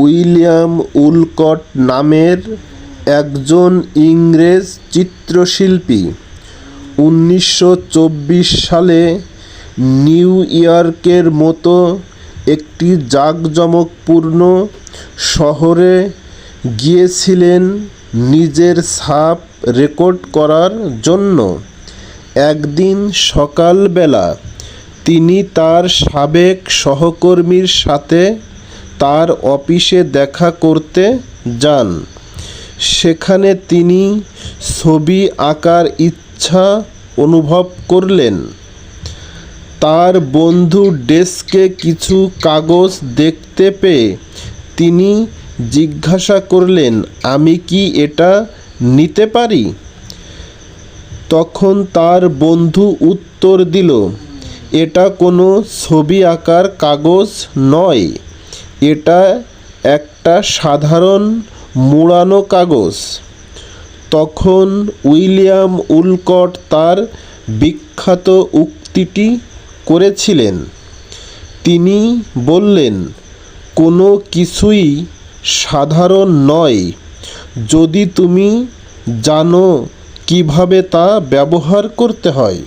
William উলকট নামের একজন ইংরেজ চিত্রশিল্পী 1924 সালে নিউ ইয়র্কের মতো একটি জাঁকজমকপূর্ণ শহরে গিয়েছিলেন নিজের ছাপ রেকর্ড করার জন্য। একদিন সকালবেলা তিনি তার সাবেক সহকর্মীর সাথে তার অফিসে দেখা করতে যান। সেখানে তিনি ছবি আঁকার ইচ্ছা অনুভব করলেন। তার বন্ধুর ডেস্কে কিছু কাগজ দেখতে পেয়ে তিনি জিজ্ঞাসা করলেন, আমি কি এটা নিতে পারি? তখন তার বন্ধু উত্তর দিল, এটা কোনো ছবি আঁকার কাগজ নয়, এটা একটা সাধারণ মোড়ানো কাগজ। তখন উইলিয়াম উলকট তার বিখ্যাত উক্তিটি করেছিলেন। তিনি বললেন, কোনো কিছুই সাধারণ নয় যদি তুমি জানো কিভাবে তা ব্যবহার করতে হয়।